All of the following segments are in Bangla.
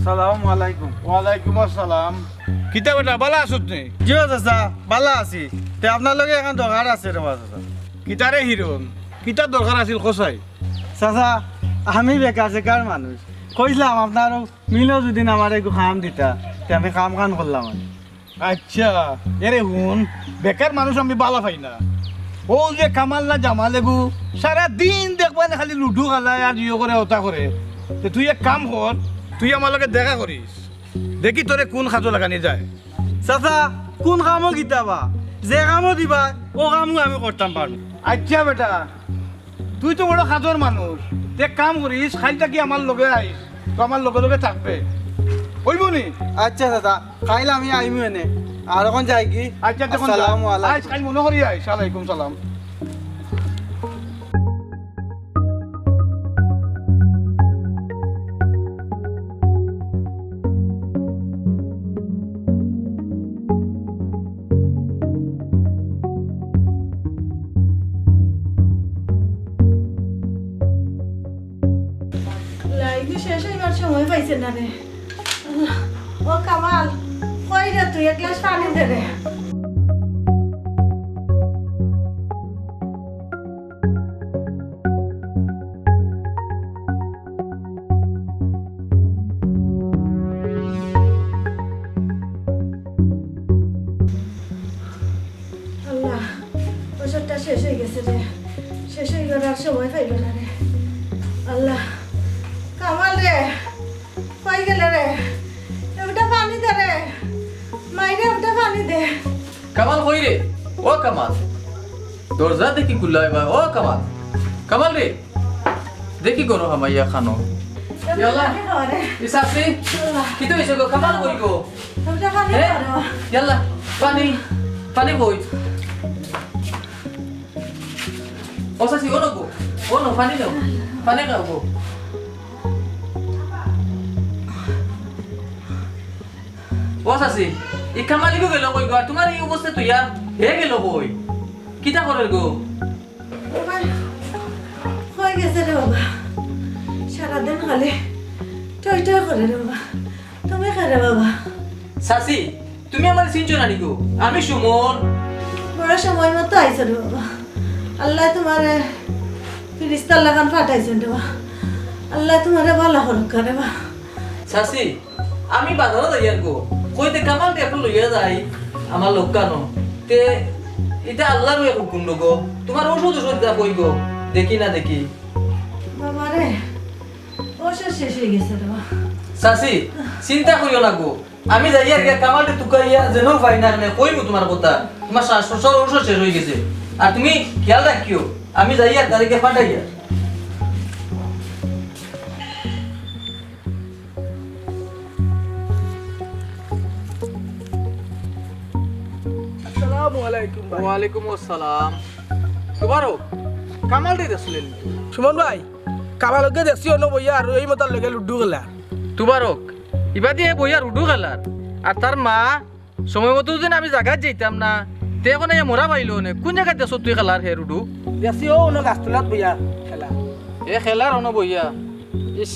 আসসালামু আলাইকুম। ওয়ালাইকুম আসসালাম। কিতা বেটা বালা আছত নে? জিও চাচা ভালো আছি। তে আপনার লগে এখন দরকার আছে রে চাচা। কিতারে হিরণ কিতা দরকার আছিল কসাই? চাচা আমি বেকার মানুষ, কইলাম আপনারও মিলেও যদি আমার একটু কাম দিতা তে আমি কাম করলাম আমি। আচ্ছা এরে হুন, বেকার মানুষ আমি বালা পাই না। ও যে কামাল না জামা লেগু সারা দিন দেখবা না খালি লুডু খেলায় আর ইয়ে করে ওটা করে। তে তুই এক কাম কর, তুই আমার লগে দেখা করিস, দেখি তোরে কোন খাজো লাগানি যায়। চাচা কোন কামও গিতাবা, যে কামও দিবা ও কামও আমি করতাম পারবো। আচ্ছা বেটা, তুই তো বড় খাজর মানুষ, এক কাম করিস খাইটা কি আমার লগে আইস, তো আমার লগে লগে থাকবে ওইব নি? আচ্ছা দাদা খাইলে আমি আইমু এনে আর এখন যাই কি। আচ্ছা দেখুন আসসালামু আলাইকুম। খাই মনে করি আইস। আলাইকুম সালাম। লাইফে শেষ হইবার সময় পাইছে না রে। ও কামাল, কই রে তুই এক গ্লাস পানি দে রে। আল্লাহ, ওষুধটা শেষ হয়ে গেছে রে। শেষ হয়ে গেল আর সময় পাইল না রে। আল্লাহ, কামাল রে কই গেলে রে? ওটা পানি দে রে, মাইরে ওটা পানি দে। কামাল কই রে? ও কামাল, দরজা দেখি খুলা এবার। ও কামাল, কামাল রে দেখি করো হামাইয়া খানো। ইয়াল্লা ইসাফি কিতো হইছে গো? কামাল কই গো? ওটা পানি হে করো। ইয়াল্লা পানি পানি কই? ও সাসি ও নগো, ও নো পানি নাও, পানি খাও গো। ও সাসি এই কামালি গো গেল কই গো? আর তোমার এই অবস্থা তুইয়া হে গেল কই? কিতা করে গো? হয়ে গেছে রে বাবা, সারাদিন খালি টই টই করে রে বাবা। তুমি খারে বাবা, সাসি তুমি আমার চিনছো না গো? আমি সুমন। বড় সময় মতো আইছো রে বাবা। আল্লাহ তোমারে ফিরিস্তার লাগান পাঠাইছেন রে বাবা। আল্লাহ তোমারে ভালো হরক করে বাবা। সাসি আমি বাজারও যাইয়ার গো, কইতে কামাল দিয়ে একটু লইয়া যাই আমার লোক কানো তে এটা আল্লাহর হুকুম গো। তোমার ওষুধ যা কই গো, দেখি না দেখি। বাবা রে ওষুধ শেষ হয়ে গেছে রে বাবা। সাসি চিন্তা করিও না গো, আমি যাইয়ার গিয়া কামালটা তুকাইয়া যেন পাই না নে কইমু তোমার কথা। তোমার শ্বাস প্রশ্বাস ওষুধ শেষ হয়ে গেছে, আর তুমি খেয়াল রাখিও। আমি যাইয়ার তারিখে পাঠাইয়া। আসসালামু আলাইকুম। ওয়ালাইকুম আসসালাম। তুবারক কামাল দিয়ে দেখছিলেন? সুমন ভাই কামালকে দেখছি অন্য বইয়া আর এই মতার লেগে লুডু খেলা। তুবারক ইবা দিয়ে বইয়া রুডু খেলার, আর তার মা সময় মতো যেন আমি জায়গায় যেতাম না তে এখন এই মরা পাইলো নে। কোন জায়গায় দেশ তুই খেলার হে রুডু? দেখছি ও অন্য গাছতলাত বইয়া খেলা। এ খেলার অন বইয়া ইস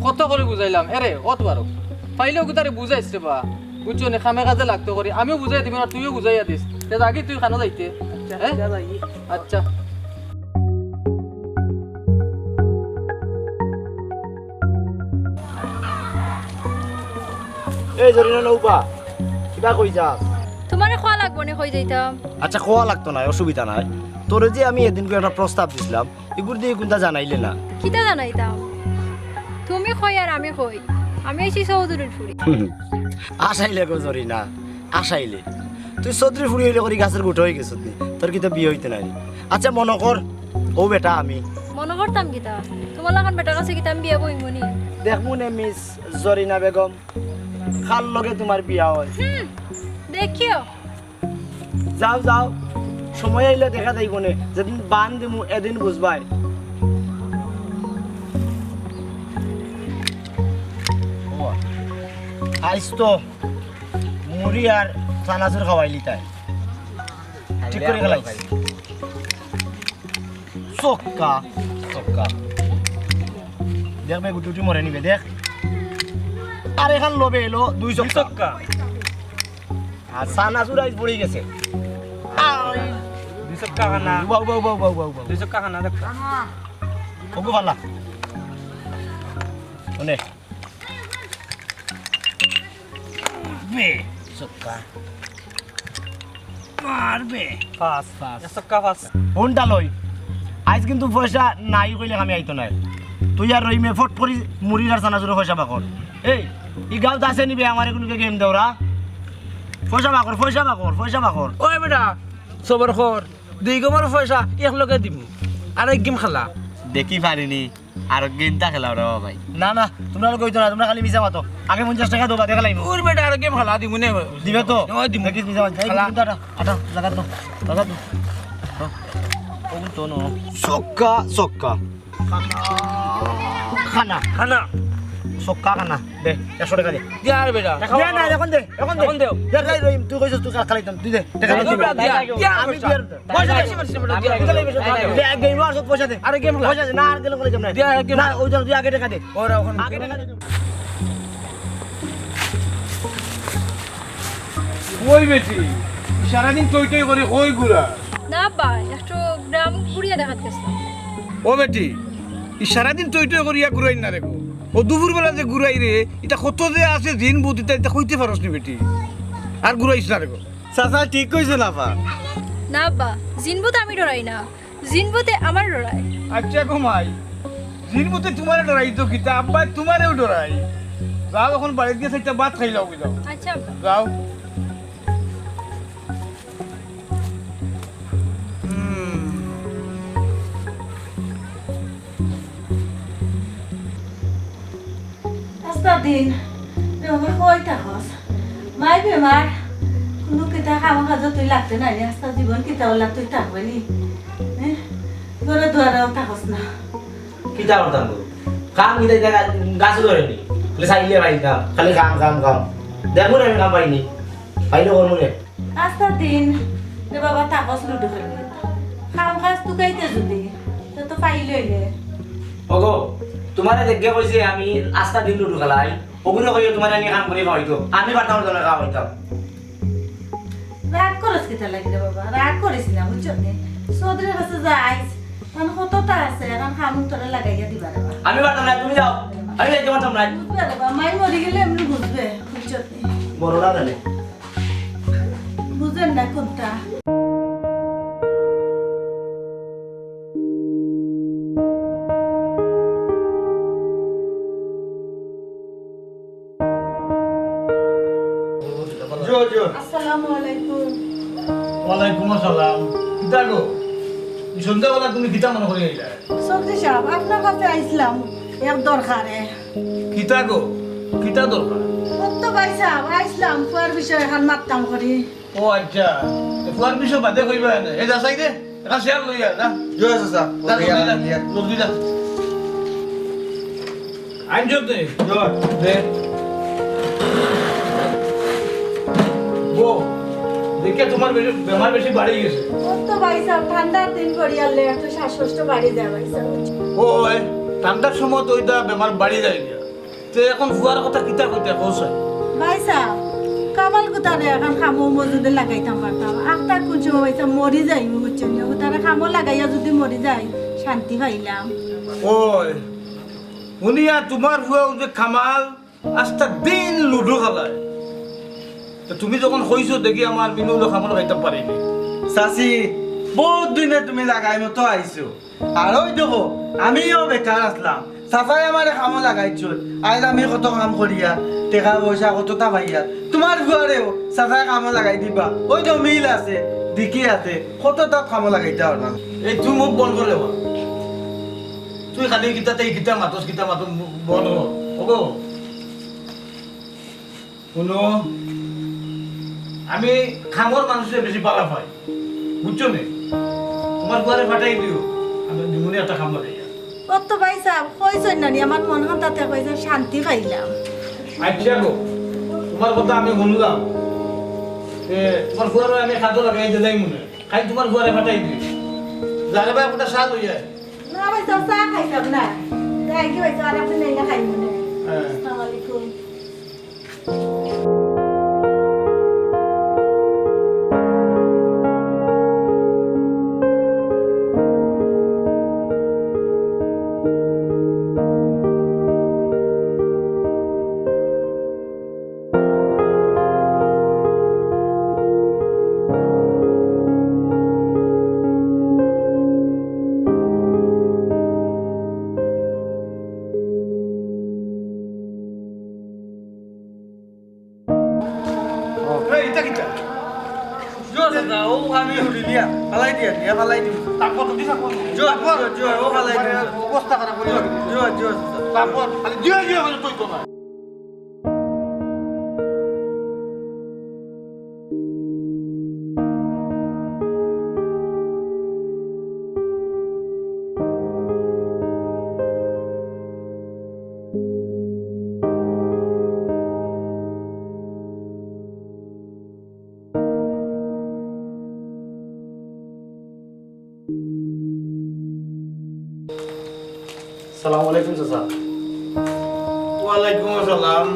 কত করে বুঝাইলাম এরে। ও তুবারক পাইলেও তারে বুঝাইছ রে বা, বুঝছো নে খামে কাজে লাগতো করি। আমিও বুঝাই দিবি না, তুইও বুঝাইয়া দিস। তে আগে তুই খানো যাইতে। আচ্ছা এই জরিনা নৌকা কিবা কই যাস? তোমারে খোয়া লাগবো নে কই যাইতাম। আচ্ছা খোয়া লাগতো না, অসুবিধা নাই। তোরে যে আমি এদিনকে একটা প্রস্তাব দিছিলাম এগুলো দিয়ে কোনটা জানাইলে না। কিতা জানাইতাম? তুমি কই আর আমি কই, আমি আইছি চৌধুরীর ফুরি। আসাইলে গো জরিনা, আসাইলে তুই চৌধুরী ফুরি হইলে করি গাছের গুটো হয়ে গেছ, তোর কিন্তু বিয়ে হইতে নাই। আচ্ছা মনে কর ও বেটা আমি মনে করতাম কিতা তোমার লাগান বেটার কাছে কিতা আমি বিয়ে বইমনি। দেখবো নে মিস জরিনা বেগম, খাল লগে তোমার বিয়া হয়। দেখিও যাও যাও, সময় আইলে দেখা যাইব নে। যেদিন বান দিমু এদিন বুঝবাই। আইস তো মুড়ি আর চানাচুর খাওয়াইলি তাই ঠিক করে খেলাইছি। চক্কা চক্কা দেখবে গুটি মরে নিবে দেখ। আর এখান লবে এলো 2 চক্কা আর সানাসুর আইজ পড়ে গেছে 2 চক্কা খানা বাউ বাউ বাউ বাউ বাউ 2 চক্কা খানা দেখ ওগো পালা ওনে বে চক্কা মারবে ফাস 1 চক্কা ফাস ফোনটা লই আজ কিন্তু পয়সা নাই কইলে আমি আইতো না তুই আর রইমে ফট করি মুড়ির আর সানাসুর পয়সা বাকর এই ই গাঁত আছে নিবে আমার কোনো গেম দেওরা পয়সা বাকর ওই বেটা সবর খর 2 গমর পয়সা এক লগে দিমু আর এক গেম খেলা দেখি পারিনি আর গেমটা খেলাও রে ভাই না না তোমরা লোক কইতো না তোমরা খালি মিছা মাতো আগে 50 টাকা দেবা দেখা লাইব ওর বেটা আর গেম খেলা দিমু নে দিবে তো ওই দিমু দেখিস মিছা মাতো খেলা। আটা লাগা তো ও তো নো সক্কা খানা খানা সক্কা খানা দে 100 টাকা দে দিয়া আর বেটা দে না এখন দে এখন দেও। দে রাই রইম তুই কইছস তুই খালাইতাম তুই দে টাকা দে আমি দিয়ার পয়সা বেশি মারছিস বেটা দিয়া দে গেম আর পয়সা দে আরে গেম খেলা পয়সা দে না আর গেল করে কেমন দিয়া গেম না ওই তুই আগে টাকা দে ওরা ওখানে আগে টাকা দে ওই বেটি সারাদিন টই টই করে ওই গুড়া না বা একটু গ্রাম ঘুরিয়ে দেখাতে গেছিলাম ও বেটি সারাদিন টই টই করিয়া ঘুরাই না রেখো ও দুপুর বেলা যে ঘুরাই রে এটা কত যে আছে দিন বুধ এটা কইতে পারস নি বেটি আর ঘুরাইস না রেখো চাচা ঠিক কইছে না পা না বা জিনবুত আমি ডরাই না জিনবুতে আমার ডরাই আচ্ছা ঘুমাই দিন বুধে তোমার ডরাই তো কিতা আব্বা তোমারেও ডরাই যাও এখন বাড়িতে গিয়ে একটা ভাত খাই যাও যাও আচ্ছা যাও আস্তা দিন তুমি কই থাকস মাই বেমার কোনো কিতা খাওয়া খাজা তুই লাগতে নাই আস্তা জীবন কিতা ওলা তুই থাকবে নি ঘরে দুয়ারেও থাকস না কিতা করতাম গো কাম কিতা দেখা গাছ ধরেনি বলে সাইলে ভাই কাম খালি কাম দেখুন আমি কাম পাইনি পাইলে করবো রে আস্তা দিন রে বাবা থাকস লুডু খেলবি খাম খাস তু খাইতে যদি তো পাইলইলে ওগো তোমারে দেখে কইছে আমি আস্তা দিন লুডু খেলাই ওগুলো কইও তোমার আমি কাম করি হয়তো আমি পারতাম না কাম হইতাম রাগ করস কিতা লাগি রে বাবা রাগ করিস না বুঝছো নে সদরের কাছে যাইস মানে কতটা আছে এখন খামু তোরা লাগাইয়া দিবা রে বাবা আমি পারতাম না তুমি যাও আমি যাইতে পারতাম না বুঝবে রে বাবা মাই মরি গেলে এমনি বুঝবে বুঝছো নে বড়রা জানে বুঝেন না কোনটা জো আসসালামু আলাইকুম ওয়ালাইকুম আসসালাম কিতা গো এই সন্ধ্যাবেলা তুমি কিতা মনে করি আইলা সবজি সাহেব আপনার কাছে আইছিলাম এক দরকারে কিতা গো কিতা দরকার কত ভাই সাহেব আইছিলাম ফুয়ার বিষয়ে এখন মাততাম করি ও আচ্ছা ফুয়ার বিষয় বাদে কইবা না এই যা চাই দে এখন শেয়ার লইয়া না জো চাচা জলদি যা আইন জব দে জো দে গো দেখে তোমার বেশি বেমার বেশি বাড়ি গেছে কত ভাই সাহেব ঠান্ডার দিন করিয়ালে একটু শ্বাসকষ্ট বাড়ি যায় ভাই সাহেব ওই ঠান্ডার সময় তো ওইটা বেমার বাড়ি যায় গিয়া তে এখন ফুয়ার কথা কিতা কইতে কোস ভাই সাহেব কামাল গুতারে এখন খামো মজুদে লাগাইতাম পারতাম আখটা কোন সময় ভাই সাহেব মরি যাই বুঝছেন গুতারে খামো লাগাইয়া যদি মরি যায় শান্তি পাইলাম ওই উনিয়া তোমার ফুয়া যে খামাল আস্তা দিন লুডো খেলায় তো তুমি যখন কইছো দেখি আমার মিনুল খামাল খাইতে পারিনি চাচি বহুত দিনে তুমি লাগাই মতো আইছো আর ওই দেখো আমিও বেকার আসলাম চাচাই আমার কামো লাগাইছো আজ আমি কত কাম করিয়া টেকা পয়সা কতটা পাইয়া তোমার ঘরেও চাচাই কামো লাগাই দিবা ওই তো মিল আছে দিকি আছে কতটা কামো লাগাইতে পারবা এই তুই মোক বন্ধ করে দেবা তুই খালি কিতাতে কিতা মাতস বন্ধ কর ওগো শুনো আমি খামর মানুষের বেশি পালা পাই বুঝছো নে তোমার ঘরে ফাটাই দিও আমি দিমুনি একটা খাম লাগাইয়া কত ভাই সাহেব কইছেন নানি আমার মন হাতাতে কইছে শান্তি পাইলাম আচ্ছা গো তোমার কথা আমি শুনলাম তোমার ঘরে আমি খাদ্য লাগাই দিলাই মনে খালি তোমার ঘরে ফাটাই দিই জানে ভাই একটা সাল হয়ে যায় না ভাই সাহেব চা খাইতাম না যাই কি ভাই সাহেব আপনি নেই না খাই মনে হ্যাঁ আসসালামু আলাইকুম এই এটা কিটা জোর দাদা ও আমি উড়ি দিয়া ফালাই দিয়া ফালাই দিম তারপর তো দিছা কোন জোর জোর ও ফালাই দিম অবস্থা খারাপ করে জোর জোর তারপর খালি জিও জিও করে তুই তো না সালামু আলাইকুম চাচা। ওয়ালাইকুম আসসালাম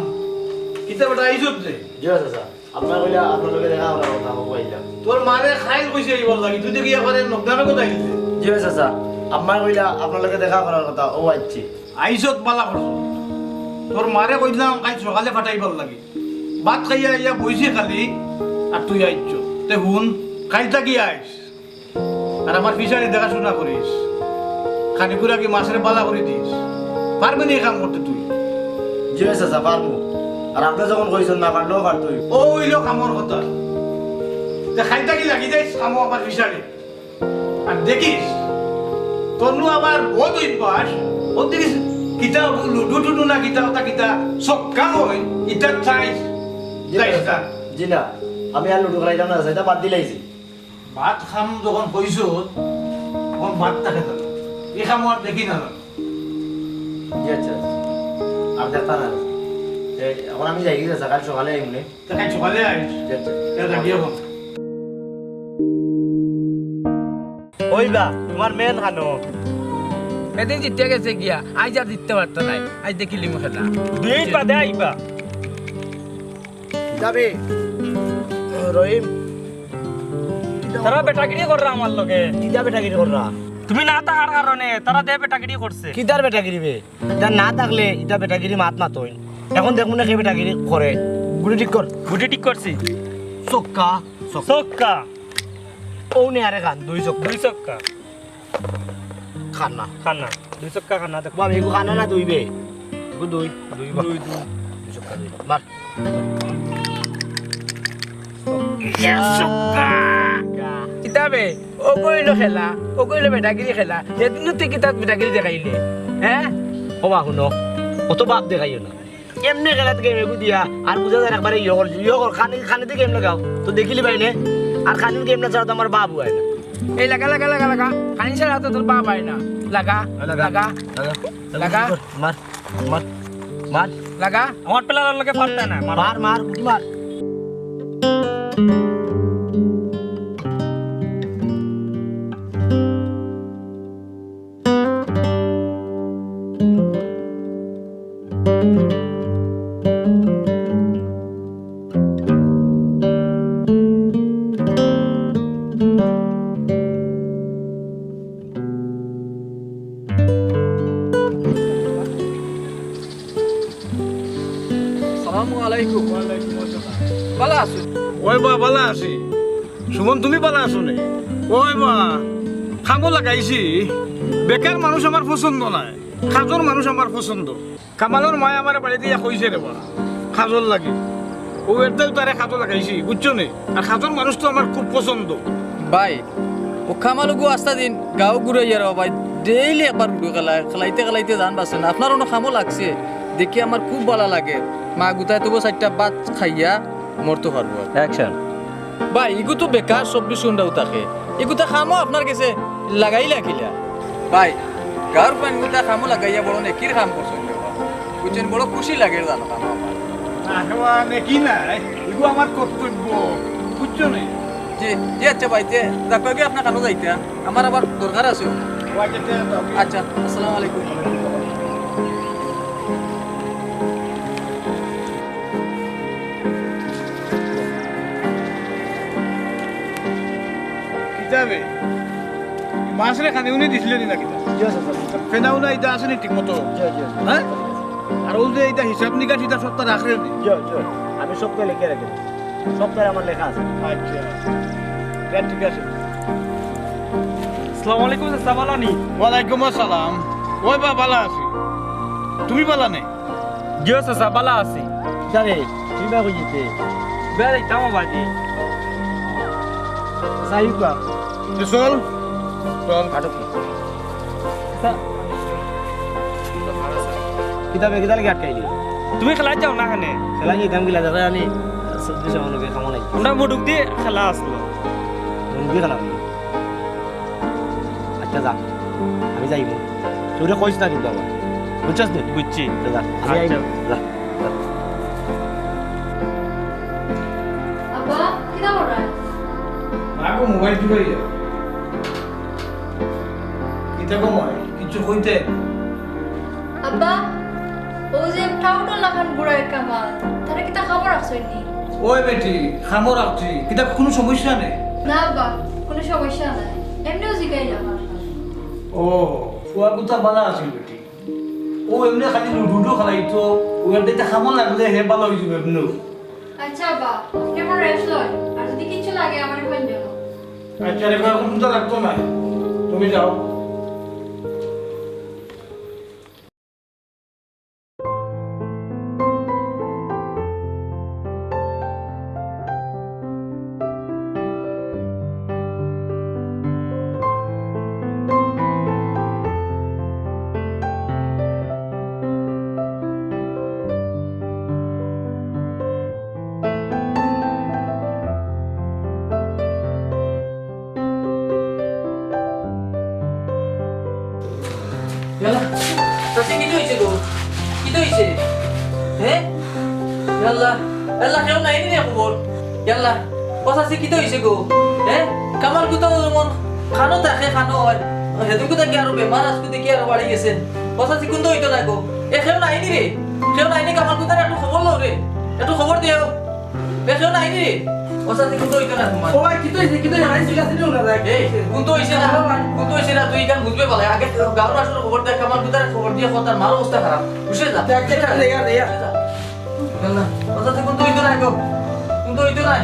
কিতা বেটা আইছত যে জি চাচা, আপনার কইলা আপনার লগে দেখা করার কথা কব আইলাম। তোর মারে খাইল কইছে এইবার লাগি তুই দেখি এবারে নকদানো কথা আইছে জি চাচা, আপনার কইলা আপনার লগে দেখা করার কথা ও আইছি। আইছত বালা করছ তোর মারে কইলাম কাল সকালে ফাটাইবার লাগি ভাত খাইয়া আইয়া বইছে খালি আর তুই আইছ তে হুন কালটা কি আইস আর আমার ফিসারি দেখাশোনা করিস খানিকুরা কি মাছের বালা করে দিস পারবি না এই কাম করতে তুই জি চাচা পারবো। আর আপনি যখন কইছেন না পারলেও পারতই। ও হইল কামর কথা যে খাইটা কি লাগি যাইস কামো আমার ফিসারি আর দেখিস তোর নু আবার বহুত অভ্যাস ও দেখিস কিতা লুডু টুডু না কিতা ওটা কিতা সক্কা হই ইটা চাইস যাইস না জি না, আমি আর লুডু খেলাইতাম না চাচা, এটা বাদ দিলাইছি। ভাত খাম যখন কইস তখন ভাত থাকে তো এই খাম আর দেখি না জি আচ্ছা, আর দেখতা না। এখন আমি যাই গেছি কাল সকালে আইমনে। তাই সকালে আইস জি আচ্ছা। এটা গিয়ে বল ওইবা তোমার মেন খানো এদিন জিতে গেছে গিয়া আজ আর জিততে পারতো নাই আজ দেখিলি মুখে না দুই বাদে আইবা যাবে রহিম। তারা বেটাগিরি কররা আমার লগে কিটা বেটাগিরি কররা? তুমি না থাকার কারণে তারা দে বেটাগিরি করছে কিটার বেটাগিরি বে? এটা না থাকলে এটা বেটাগিরি মাত মাতই। এখন দেখুন না কে বেটাগিরি করে। গুড়ি ঠিক কর। গুটি ঠিক করছি চক্কা চক্কা ও নে আরে খান দুই চক্কা। দুই চক্কা খানা খানা দুই চক্কা খানা দেখো বাবা এগু খানা না দুই বে এগু দুই দুই দুই দুই চক্কা দুই মার কিতাবে ও কইলো খেলা ও কইলো বেটাগিরি খেলা এদিনও তুই কিতাব বেটাগিরি দেখাইলে হ্যাঁ ও মা শুনো অত বাপ দেখাইও না এমনি খেলাত গেম এগু দিয়া আর বুঝা যায় একবারে ইয়ে কর খানি খানিতে গেম লাগাও তো দেখিলি বাইনে আর খানির গেম না ছাড়া তো আমার বাবু হয় না এই লাগা লাগা লাগা লাগা কানি ছাড়া তো তোর বাপ হয় না লাগা লাগা লাগা মার মার মার লাগা আমার পেলার লগে পারতা না মার মার গুটি মার সালামু আলাইকুম ভালো আছো ওই বা বালা আছি সুমন তুমি বালা আছো নে ওই বা খামো লাগাইছি বেকার মানুষ আমার পছন্দ নাই খাজর মানুষ আমার পছন্দ কামালের মায় আমার বাড়িতে কইছে রে বা খাজর লাগে ও এটাও তারে খাজর লাগাইছি বুঝছো নে আর খাজর মানুষ তো আমার খুব পছন্দ ভাই ও খামালুগু আস্তা দিন গাঁও ঘুরাইয়া রে ভাই ডেইলি একবার লুডু খেলায় খেলাইতে খেলাইতে জান বাসে না আপনার অন্য খামো লাগছে দেখি আমার খুব ভালো লাগে মা গুতায় তবু 4টা ভাত খাইয়া মরতে পারবো অ্যাকশন ভাই এগু তো বেকার 24 ঘন্টাও থাকে এগুতা খামো আপনার কাছে লাগাইলা কিলা ভাই গাঁর পান গুতা খামো লাগাইয়া বড় নেকির খাম পছন্দ বুঝছেন বড় খুশি লাগে জানো খামো আমার কি নাই এগুলো আমার কর্তব্য বুঝছো নে জি জি আচ্ছা ভাই তে দেখো কি আপনার কানো যাইতে আমার আবার দরকার আছে আচ্ছা আসসালামু আলাইকুম কিতাবে মাছ রে খানি উনি দিছিলে নি না কিতা ফেনাউনা এটা আছে নি ঠিক মতো হ্যাঁ আর ও যে এটা হিসাব নিকাশ এটা সপ্তাহ রাখলে নি আমি সপ্তাহে লিখে রাখি সপ্তাহে আমার লেখা আছে আচ্ছা দেখ, ঠিক আছে আসসালামু আলাইকুম চাচা ভালো নি ওয়ালাইকুম আসসালাম ওই বা বালা আছি তুমি বালা নেই জিও চাচা ভালো আছি জানে তুই বা কই যেতে বেড়াই তামা বাজি সাইবা চল চল কাটো কি কিতাবে কিতা লাগে আটকাইলি তুমি খেলা যাও না খানে খেলা কি দাম গিলা দেখা আনি সবজি সামানো খামো নাই আমরা মুডুক দিয়ে খেলা আসলো মুরগি খেলা আচ্ছা যা আমি যাইব তোরে কইস না কিন্তু আবার বুঝছস নি বুঝছি যা আমি আইব যা আব্বা কিটা করা আগো মোবাইল দিবাই যা কিতা কমাই কিছু কইতে আব্বা ও যে টাউটো লাখান বুড়ায় কামাল তারা কিটা খবর রাখছনি ওই বেটি খামো রাখছি কিতা কোনো সমস্যা নেই না আব্বা কোনো সমস্যা নাই এমনিও জিগাইলাম ও ফুয়া গুতা বালা আছিল বেটি ও এমনি খালি লুডু খেলাইতো ওর দিতে খামো লাগলে হে বালা হইছিল এমনি আচ্ছা আব্বা আপনি আমার রেস্ট লয় আর যদি কিছু লাগে আমার ফোন দিও আচ্ছা রে কোনো চিন্তা রাখতো না তুমি যাও ইয়াল্লা চাচি কি হইছে গো কি হইছে হ্যাঁ ইয়াল্লা ইয়াল্লা কেউ নাই নি খবর ইয়াল্লা ও চাচি কি হইছে গো হ্যাঁ কামাল কুতা মন খানো থাকে খানো হয় হেতু কুতা কি আর বেমার আজকে দেখি আর বাড়ি গেছেন ও চাচি কোন হইতো না গো এ কেউ নাই নি রে কেউ নাই নি কামাল কুতার একটু খবর লও রে একটু খবর দিও এ কেউ নাই নি রে ও চাচি কোন হইতো না তোমার ওই কি তো হারাইছিল আসিল না দেখ এই কোন হইছে না তুই কান বুঝবে বলে আগে গাঁর আসলে খবর দেখ কামাল কুতার খবর দিয়ে কথার মার অবস্থা খারাপ বুঝে যা দেখ দেখ দেয়া দেয়া ইয়াল্লা ও চাচি কোন হইতো না গো কোন হইতো না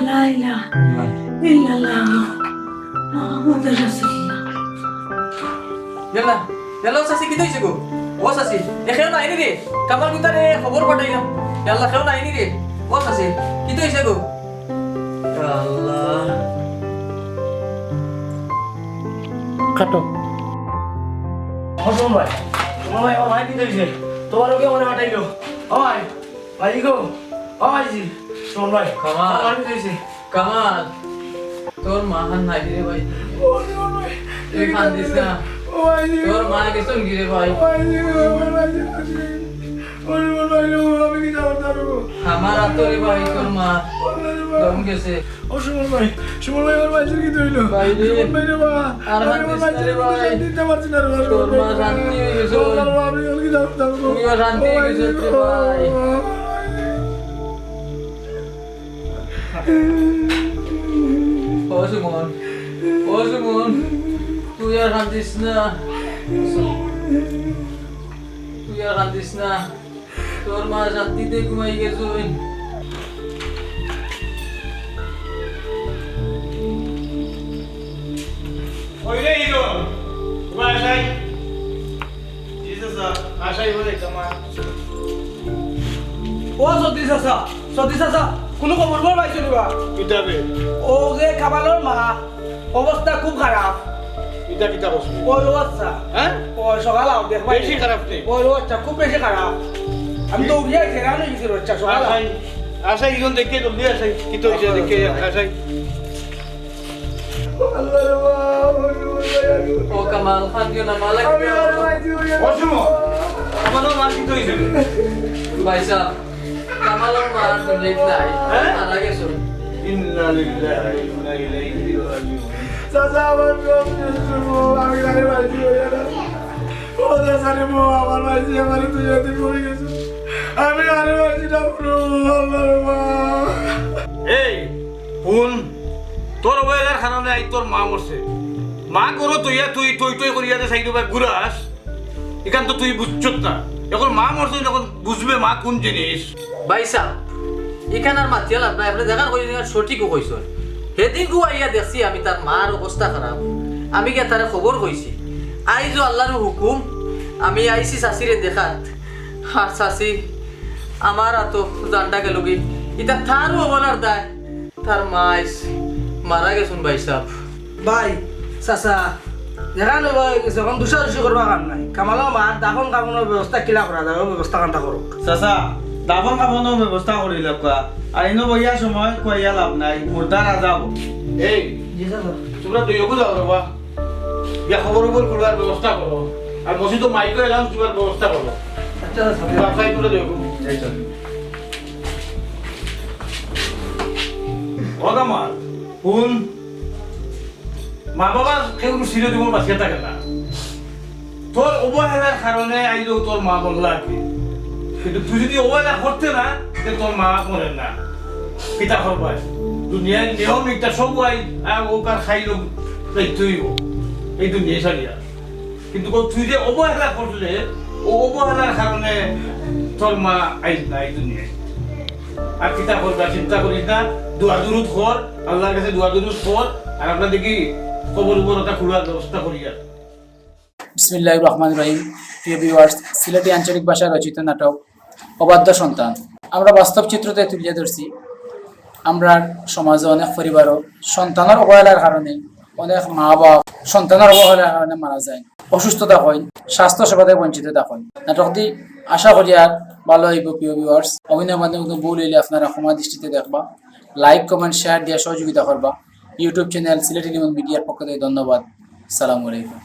লা ইলাহা ইল্লাল্লাহ মুহাম্মাদুর রাসূলুল্লাহ ইয়াল্লা ইয়াল্লা ও চাচি কি হইছে গো ও চাচি এখেও নাই নি রে কামাল কুতারে খবর পাঠাইলাম ইয়াল্লা খেও নাই নি রে ও চাচি কি হইছে গো আল্লাহ কাটো হসম ভাই তোমার ভাই আমার ভাই দিতে হইছে তোমারও কে মনে হাঁটাইলো ওই ভাই গো ও ভাইজি শোন ভাই কামাল। আমার ভাই দিতে হইছে কামাল তোর মা হান নাই রে ভাই তুই খান দিস না তোর মা গেছন গিরে ভাই আমার আতরে ভাই তোর মা দম গেছে ও সুমন ভাই আমার ভাইজির কি হইলো ভাই রে। সুমন ভাই রে বাবা আর আমার হাত দিস না ভাইজির রে ভাই। দিতে পারছি না রে বাবা। তোর মা শান্তি হয়ে গেছে। ও বাবা, আমি ওকে দাও দাও তুমিও শান্তি হয়ে গেছে রে ভাই। ও সুমন তুই আর কান্দিস না তুই আর কান্দিস না তোর মা শান্তিতে ঘুমাই গেছে ওই রে হিরো তোমার আশাই জিসাস আশাই বলে কামা ও সতী চাচা কোনো খবর বল পাইছো নিবা কিতাবে ও যে কামালের মা অবস্থা খুব খারাপ কিতা কিতা বসে ওই ও আচ্ছা হ্যাঁ ও সকাল আও দেখবা বেশি খারাপ নেই ওই ও আচ্ছা খুব বেশি খারাপ আমি তো উড়িয়ে ঘেরানো হয়ে গেছি আচ্ছা সকাল আও। আশাই আশাই ইজন দেখে জলদি আশাই কিতো হইছে দেখে আশাই ও কামাল খান্দিও না মালা অসুম আমারও মা কিতো হইছে ভাই সাহেব কামালের মা দুনিয়াতে নাই হ্যাঁ? মারা গেছে ইন্না লিল্লাহি ওয়া ইন্না ইলাইহি রাজিউন চাচা আমার সব শেষ করবো, আমি গাড়ি বাড়ি হয়ে না। ও চাচারে বউ আমার বাড়ি আমার 2 দিন পড়ে গেছে, আমি গাড়ি বাড়ি না পুরো আল্লাহর মা। এই শুন, তোর অবহেলার কারণে আই তোর মা মরছে। মা করো তুইয়া তুই টই টই করিয়া যে সাইড বাই ঘুরাস, এখান তো তুই বুঝছত না। এখন মা মরছে যখন বুঝবে মা কোন জিনিস। ভাই সাহ এখানে আর মাতিয়া লাভ নাই, আপনি দেখার কইছেন সঠিকও কইছেন। সেদিন গু আইয়া দেখছি আমি তার মার অবস্থা খারাপ, আমি গিয়ে তারে খবর কইছি। আইজো আল্লাহর হুকুম আমি আইছি চাষিরে দেখাত, আর চাষি আমার আতো জানটা গেল কি এটা তারও অবলার দায়, তার মা মারা গেছুন ভাই সাহ। ভাই চাচা দেখানো যখন দুষাদুষি করবা কাম নাই, কামালো মার দাফন কামনের ব্যবস্থা কিলা করা যায় ব্যবস্থা কামটা করুক। চাচা দাফন কামনের ব্যবস্থা করি লাগবা, আর এনে বইয়া সময় কইয়া লাভ নাই, মুর্দার আজাব। এই জি চাচা। তোমরা দুইও যাও বাবা, ইয়া খবর উপর করবার ব্যবস্থা করো, আর মসজিদ মাইকো এলাম তোমার ব্যবস্থা করো। আচ্ছা চাচা। ব্যবসায়ী তোমরা দুইও আমার শুন, মা বাবা কেউ ছিল জীবন বাঁচিয়ে থাকে না। তোর অবহেলার কারণে আইল তোর মা বললা কি, কিন্তু তুই যদি অবহেলা করতে না তোর মা মরে না, পিতা করবাই দুনিয়ার নিয়ম একটা সবাই ওকার খাইল তুই এই দুনিয়া সারিয়া। কিন্তু তুই যে অবহেলা করলে ও অবহেলার কারণে তোর মা আইস না এই দুনিয়ায়। আর পিতা করবা চিন্তা করিস না, দোয়া দুরুদ কর, আল্লাহর কাছে দোয়া দুরুদ কর, আর আমরা দেখি কবর উপরতা খোলার ব্যবস্থা করিয়া। বিসমিল্লাহির রহমানির রহিম। প্রিয় ভিউয়ার্স, সিলেটি আঞ্চলিক ভাষায় রচিত নাটক অবাধ্য সন্তান আমরা বাস্তব চিত্রতে তুলে ধরছি। আমরা সমাজে অনেক পরিবারও সন্তানের অবহেলার কারণে, অনেক মা বাবা সন্তানের অবহেলার কারণে মারা যায়, অসুস্থতা হয়, স্বাস্থ্য সেবাতে বঞ্চিত থাকেন। নাটকটি আশা করি আর ভালো হইব। প্রিয় ভিউয়ার্স, অভিনয় মাধ্যমে ভুল হইলে আপনারা ক্ষমা দৃষ্টিতে দেখবা, লাইক কমেন্ট শেয়ার দিয়ে সহযোগিতা করবা। ইউটিউব চ্যানেল সিলেটি নিউজ মিডিয়ার পক্ষ থেকে ধন্যবাদ। আসসালামু আলাইকুম।